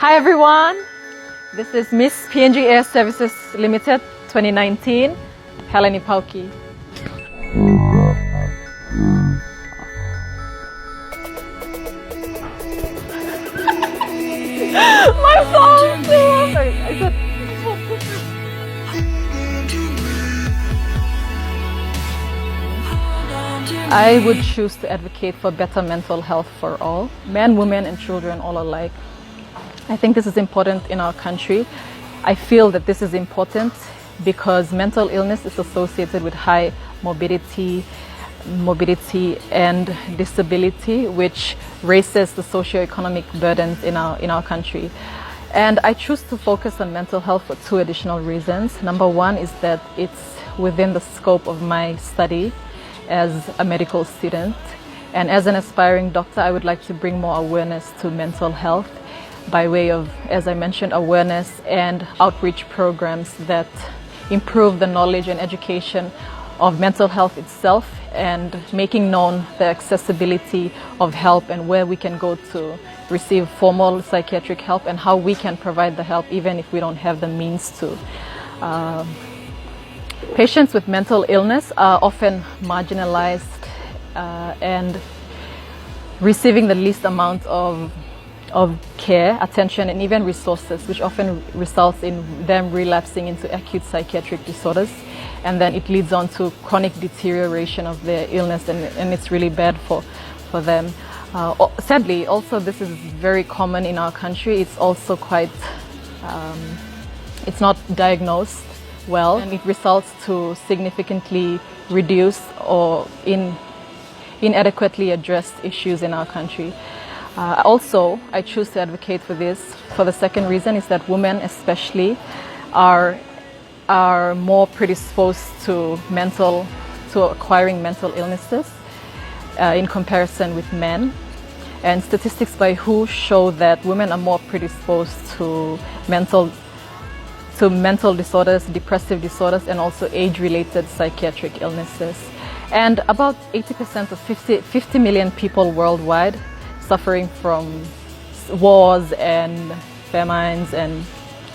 Hi everyone, this is Miss PNG Air Services Limited 2019, Helen Ipauki. My phone! Sorry, I said... I would choose to advocate for better mental health for all, men, women and children all alike. I think this is important in our country. I feel that this is important because mental illness is associated with high morbidity and disability, which raises the socio-economic burdens in our country. And I choose to focus on mental health for two additional reasons. Number one is that it's within the scope of my study as a medical student. And as an aspiring doctor, I would like to bring more awareness to mental health by way of, as I mentioned, awareness and outreach programs that improve the knowledge and education of mental health itself and making known the accessibility of help and where we can go to receive formal psychiatric help and how we can provide the help even if we don't have the means to. Patients with mental illness are often marginalized and receiving the least amount of care, attention and even resources, which often results in them relapsing into acute psychiatric disorders, and then it leads on to chronic deterioration of their illness, and it's really bad for them. Sadly, also this is very common in our country. It's also quite, it's not diagnosed well, and it results to significantly reduced or inadequately addressed issues in our country. Also, I choose to advocate for this for the second reason is that women especially are more predisposed to acquiring mental illnesses in comparison with men. And statistics by WHO show that women are more predisposed to mental disorders, depressive disorders, and also age-related psychiatric illnesses. And about 80% of 50 million people worldwide suffering from wars and famines and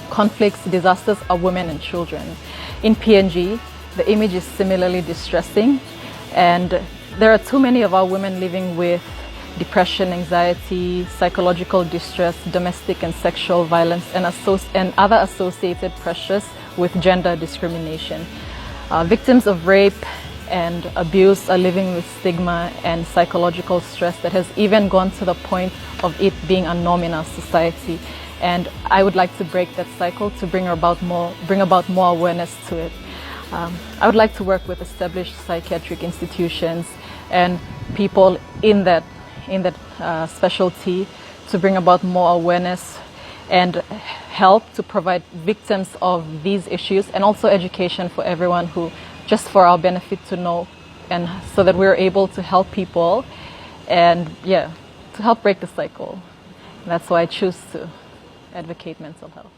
conflicts, disasters are women and children. In PNG, the image is similarly distressing, and there are too many of our women living with depression, anxiety, psychological distress, domestic and sexual violence, and other associated pressures with gender discrimination. Victims of rape and abuse are living with stigma and psychological stress that has even gone to the point of it being a norm in our society. And I would like to break that cycle to bring about more awareness to it. I would like to work with established psychiatric institutions and people in that specialty to bring about more awareness and help to provide victims of these issues, and also education for everyone, who just for our benefit to know, and so that we're able to help people and to help break the cycle. That's why I choose to advocate mental health.